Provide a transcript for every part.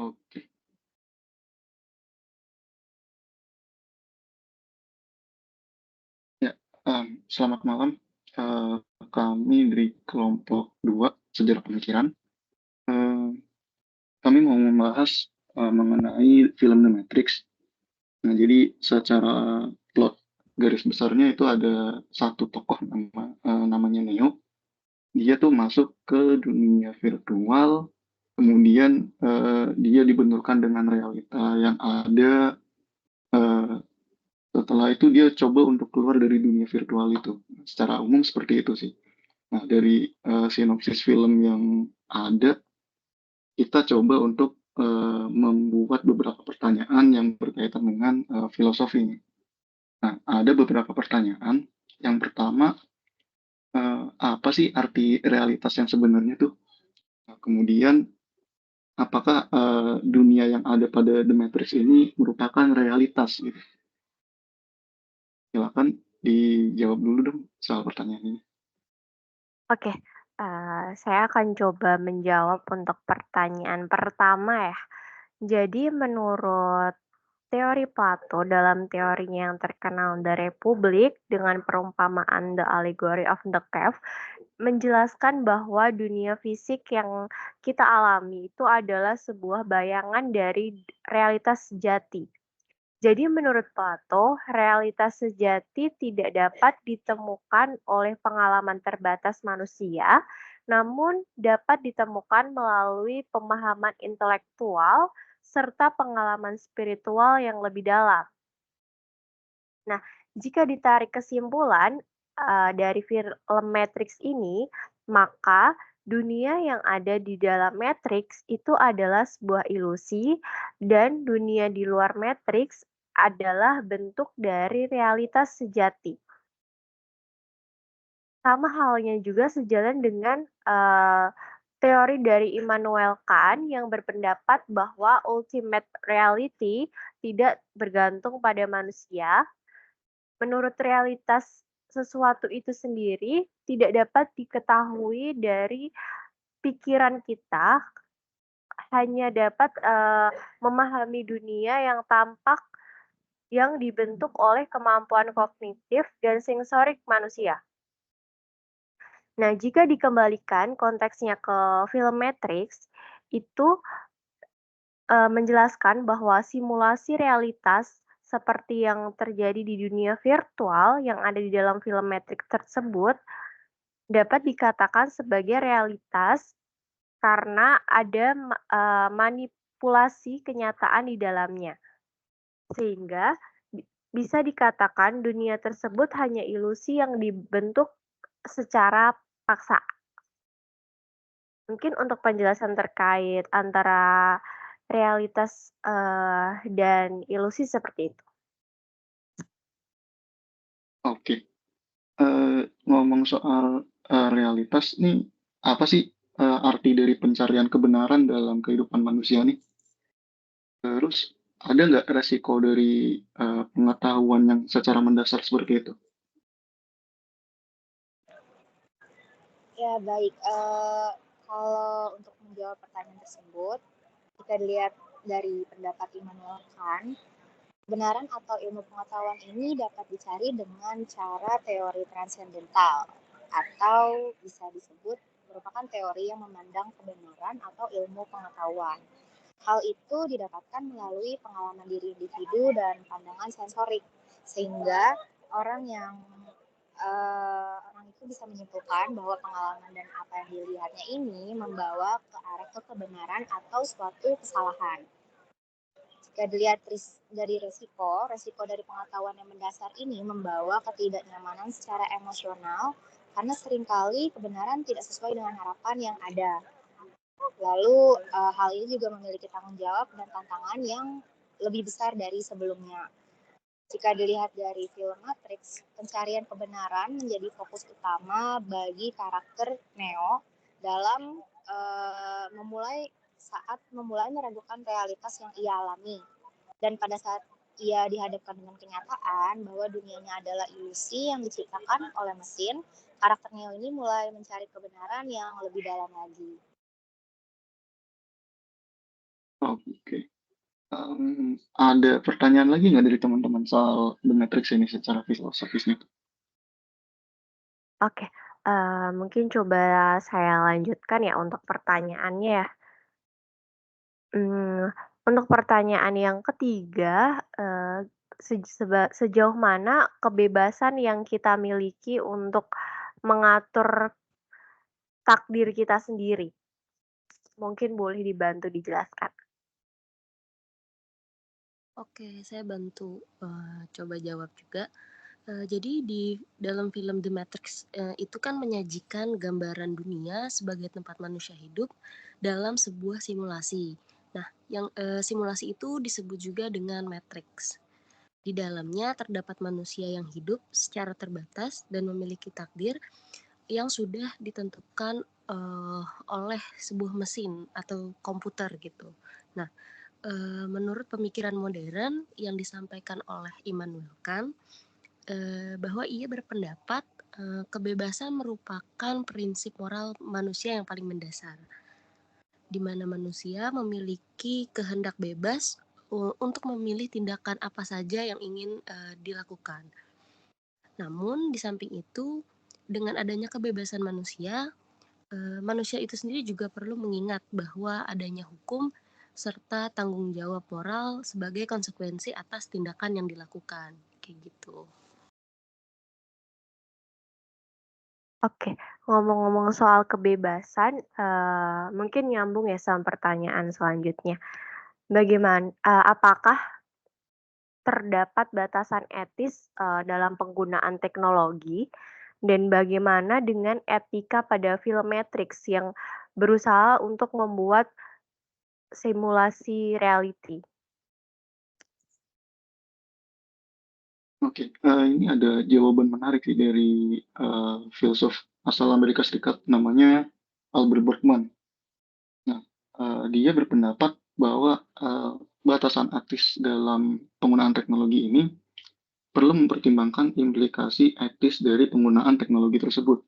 Oke. Ya, selamat malam. Eee, Kami dari kelompok 2 Sejarah Pemikiran. Eee, Kami mau membahas, mengenai film The Matrix. Nah, jadi secara plot garis besarnya itu ada satu tokoh namanya Neo. Dia tuh masuk ke dunia virtual, kemudian, dia dibenturkan dengan realita yang ada. eee Setelah itu dia coba untuk keluar dari dunia virtual itu. Secara umum seperti itu sih. Nah, dari, sinopsis film yang ada, kita coba untuk, membuat beberapa pertanyaan yang berkaitan dengan, filosofi nih. Nah, ada beberapa pertanyaan. Yang pertama, apa sih arti realitas yang sebenarnya tuh? Nah, kemudian apakah, dunia yang ada pada The Matrix ini merupakan realitas gitu? Silakan dijawab dulu dong soal pertanyaan ini. Oke, saya akan coba menjawab untuk pertanyaan pertama ya. Jadi menurut teori Plato dalam teorinya yang terkenal The Republic dengan perumpamaan The Allegory of the Cave, menjelaskan bahwa dunia fisik yang kita alami itu adalah sebuah bayangan dari realitas sejati. Jadi menurut Plato, realitas sejati tidak dapat ditemukan oleh pengalaman terbatas manusia, namun dapat ditemukan melalui pemahaman intelektual serta pengalaman spiritual yang lebih dalam. Nah, jika ditarik kesimpulan dari film Matrix ini, maka dunia yang ada di dalam Matrix itu adalah sebuah ilusi dan dunia di luar Matrix adalah bentuk dari realitas sejati. Sama halnya juga sejalan dengan, teori dari Immanuel Kant yang berpendapat bahwa ultimate reality tidak bergantung pada manusia. Menurut realitas sesuatu itu sendiri tidak dapat diketahui dari pikiran kita, hanya dapat, memahami dunia yang tampak yang dibentuk oleh kemampuan kognitif dan sensorik manusia. Nah, jika dikembalikan konteksnya ke film Matrix, itu, menjelaskan bahwa simulasi realitas seperti yang terjadi di dunia virtual yang ada di dalam film Matrix tersebut dapat dikatakan sebagai realitas karena ada manipulasi kenyataan di dalamnya. Sehingga bisa dikatakan dunia tersebut hanya ilusi yang dibentuk secara paksa. Mungkin untuk penjelasan terkait antara realitas, dan ilusi seperti itu. Oke. Ngomong soal, realitas nih, apa sih, arti dari pencarian kebenaran dalam kehidupan manusia nih? Terus ada nggak resiko dari, pengetahuan yang secara mendasar seperti itu? Ya baik, kalau untuk menjawab pertanyaan tersebut, jika dilihat dari pendapat Immanuel Kant, kebenaran atau ilmu pengetahuan ini dapat dicari dengan cara teori transendental atau bisa disebut merupakan teori yang memandang kebenaran atau ilmu pengetahuan. Hal itu didapatkan melalui pengalaman diri individu dan pandangan sensorik, sehingga orang yang orang itu bisa menyimpulkan bahwa pengalaman dan apa yang dilihatnya ini membawa ke arah kebenaran atau suatu kesalahan. Jika dilihat dari resiko dari pengetahuan yang mendasar ini membawa ketidaknyamanan secara emosional karena seringkali kebenaran tidak sesuai dengan harapan yang ada. Lalu hal ini juga memiliki tanggung jawab dan tantangan yang lebih besar dari sebelumnya. Jika dilihat dari film Matrix, pencarian kebenaran menjadi fokus utama bagi karakter Neo dalam memulai meragukan realitas yang ia alami. Dan pada saat ia dihadapkan dengan kenyataan bahwa dunianya adalah ilusi yang diciptakan oleh mesin, karakter Neo ini mulai mencari kebenaran yang lebih dalam lagi. Oke. Ada pertanyaan lagi nggak dari teman-teman soal The Matrix ini secara filosofisnya? Oke, mungkin coba saya lanjutkan ya untuk pertanyaannya ya. Untuk pertanyaan yang ketiga, sejauh mana kebebasan yang kita miliki untuk mengatur takdir kita sendiri? Mungkin boleh dibantu dijelaskan. Oke, saya bantu coba jawab juga. Jadi di dalam film The Matrix itu kan menyajikan gambaran dunia sebagai tempat manusia hidup dalam sebuah simulasi. Nah, yang simulasi itu disebut juga dengan Matrix. Di dalamnya terdapat manusia yang hidup secara terbatas dan memiliki takdir yang sudah ditentukan oleh sebuah mesin atau komputer gitu. Nah, menurut pemikiran modern yang disampaikan oleh Immanuel Kant, bahwa ia berpendapat kebebasan merupakan prinsip moral manusia yang paling mendasar, di mana manusia memiliki kehendak bebas untuk memilih tindakan apa saja yang ingin dilakukan. Namun di samping itu, dengan adanya kebebasan manusia, manusia itu sendiri juga perlu mengingat bahwa adanya hukum serta tanggung jawab moral sebagai konsekuensi atas tindakan yang dilakukan, kayak gitu. Oke, ngomong-ngomong soal kebebasan, mungkin nyambung ya sama pertanyaan selanjutnya. Apakah terdapat batasan etis, dalam penggunaan teknologi, dan bagaimana dengan etika pada film Matrix yang berusaha untuk membuat simulasi reality? Oke, ini ada jawaban menarik sih dari filsuf asal Amerika Serikat namanya Albert Berkman. Nah, dia berpendapat bahwa batasan etis dalam penggunaan teknologi ini perlu mempertimbangkan implikasi etis dari penggunaan teknologi tersebut.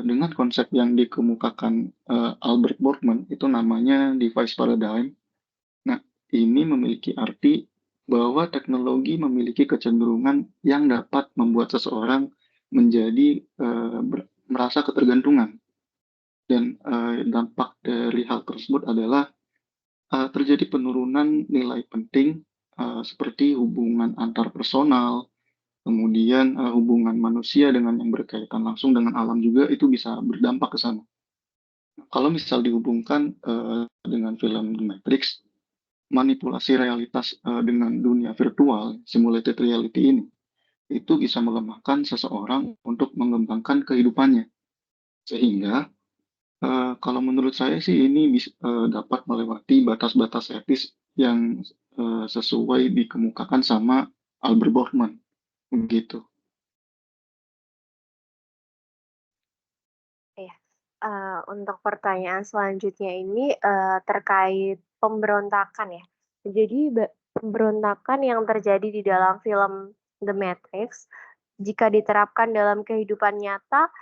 Dengan konsep yang dikemukakan Albert Borkman, itu namanya device paradigm. Nah, ini memiliki arti bahwa teknologi memiliki kecenderungan yang dapat membuat seseorang menjadi merasa ketergantungan. Dan dampak dari hal tersebut adalah terjadi penurunan nilai penting seperti hubungan antar personal, kemudian hubungan manusia dengan yang berkaitan langsung dengan alam juga itu bisa berdampak ke sana. Kalau misal dihubungkan dengan film The Matrix, manipulasi realitas dengan dunia virtual, simulated reality ini, itu bisa melemahkan seseorang untuk mengembangkan kehidupannya. Sehingga kalau menurut saya sih ini dapat melewati batas-batas etis yang sesuai dikemukakan sama Albert Borkman, begitu. Iya, untuk pertanyaan selanjutnya ini, terkait pemberontakan ya. Jadi pemberontakan yang terjadi di dalam film The Matrix, jika diterapkan dalam kehidupan nyata,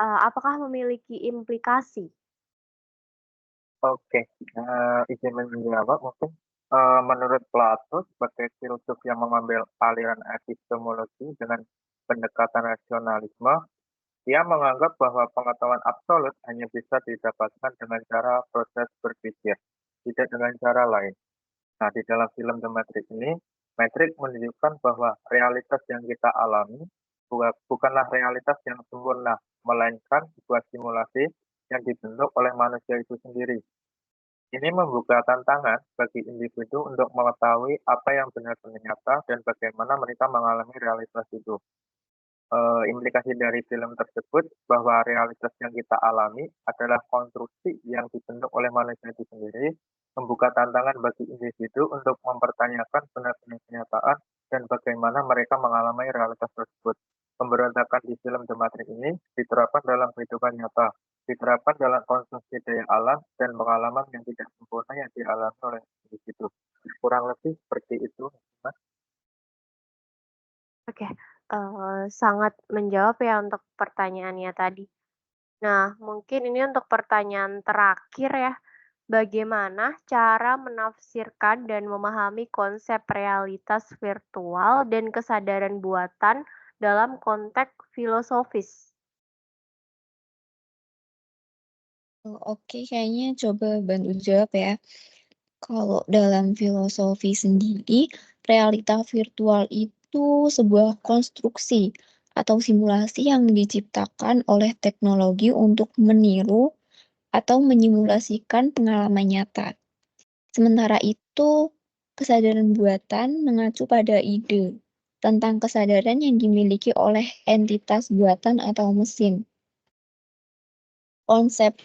apakah memiliki implikasi? Oke, izin menjawab mungkin. Menurut Plato, sebagai filsuf yang mengambil aliran epistemologi dengan pendekatan rasionalisme, ia menganggap bahwa pengetahuan absolut hanya bisa didapatkan dengan cara proses berpikir, tidak dengan cara lain. Nah, di dalam film The Matrix ini, Matrix menunjukkan bahwa realitas yang kita alami bukanlah realitas yang sempurna, melainkan sebuah simulasi yang dibentuk oleh manusia itu sendiri. Ini membuka tantangan bagi individu untuk mengetahui apa yang benar-benar nyata dan bagaimana mereka mengalami realitas itu. Implikasi dari film tersebut bahwa realitas yang kita alami adalah konstruksi yang dibentuk oleh manusia itu sendiri, membuka tantangan bagi individu untuk mempertanyakan benar-benar kenyataan dan bagaimana mereka mengalami realitas tersebut. Pemberontakan di film The Matrix ini diterapkan dalam kehidupan nyata, diterapkan dalam konsumsi daya alam dan pengalaman yang tidak sempurna yang dialami oleh individu. Kurang lebih seperti itu, Mas. Oke, sangat menjawab ya untuk pertanyaannya tadi. Nah, mungkin ini untuk pertanyaan terakhir ya. bagaimana cara menafsirkan dan memahami konsep realitas virtual dan kesadaran buatan dalam konteks filosofis? Oke, kayaknya coba bantu jawab ya. Kalau dalam filosofi sendiri, realita virtual itu sebuah konstruksi atau simulasi yang diciptakan oleh teknologi untuk meniru atau menyimulasikan pengalaman nyata. Sementara itu, kesadaran buatan mengacu pada ide tentang kesadaran yang dimiliki oleh entitas buatan atau mesin. Konsep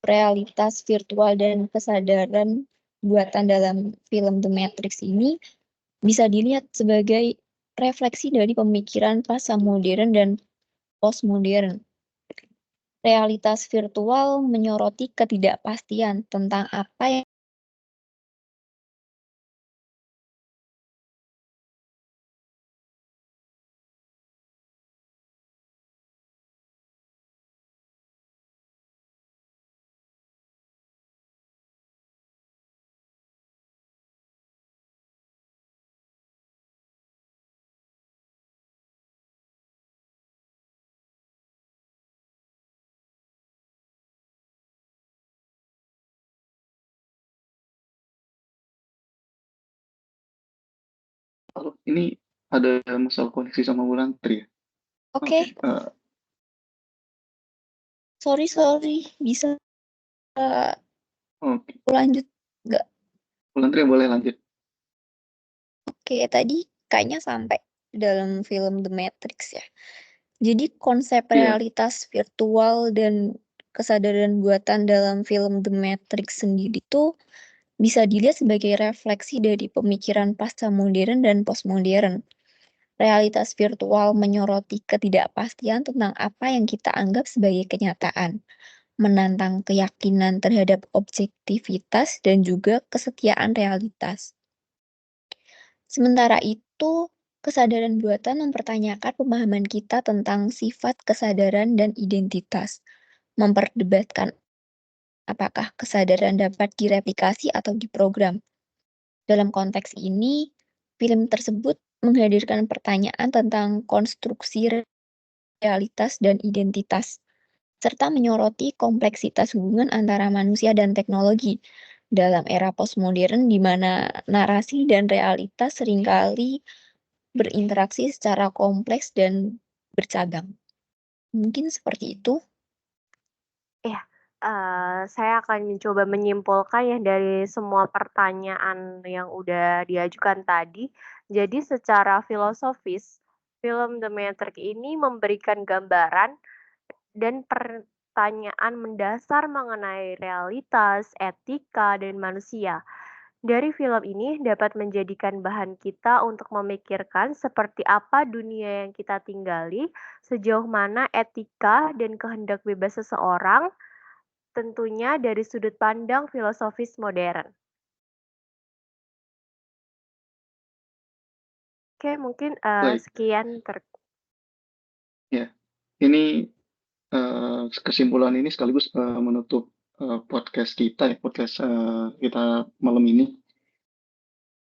realitas virtual dan kesadaran buatan dalam film The Matrix ini bisa dilihat sebagai refleksi dari pemikiran pasca modern dan postmodern. Realitas virtual menyoroti ketidakpastian tentang apa yang Halo, ini ada masalah koneksi sama Wulantri ya? Oke, sorry, bisa Oke, lanjut nggak? Wulantri boleh lanjut. Oke, tadi kayaknya sampai dalam film The Matrix ya. Jadi konsep Iya. realitas virtual dan kesadaran buatan dalam film The Matrix sendiri tuh bisa dilihat sebagai refleksi dari pemikiran pasca modern dan postmodern. Realitas virtual menyoroti ketidakpastian tentang apa yang kita anggap sebagai kenyataan, menantang keyakinan terhadap objektivitas dan juga kesetiaan realitas. Sementara itu, kesadaran buatan mempertanyakan pemahaman kita tentang sifat kesadaran dan identitas, memperdebatkan apakah kesadaran dapat direplikasi atau diprogram. Dalam konteks ini, film tersebut menghadirkan pertanyaan tentang konstruksi realitas dan identitas, serta menyoroti kompleksitas hubungan antara manusia dan teknologi dalam era postmodern di mana narasi dan realitas seringkali berinteraksi secara kompleks dan bercabang. Mungkin seperti itu. Saya akan mencoba menyimpulkan ya dari semua pertanyaan yang udah diajukan tadi. Jadi secara filosofis, film The Matrix ini memberikan gambaran dan pertanyaan mendasar mengenai realitas, etika, dan manusia. Dari film ini dapat menjadikan bahan kita untuk memikirkan seperti apa dunia yang kita tinggali, sejauh mana etika dan kehendak bebas seseorang, tentunya dari sudut pandang filosofis modern. Oke, mungkin Baik. sekian. Ya, ini kesimpulan ini sekaligus menutup podcast kita ya, podcast kita malam ini.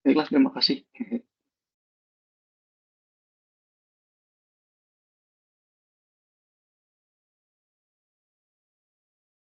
Baiklah, terima kasih.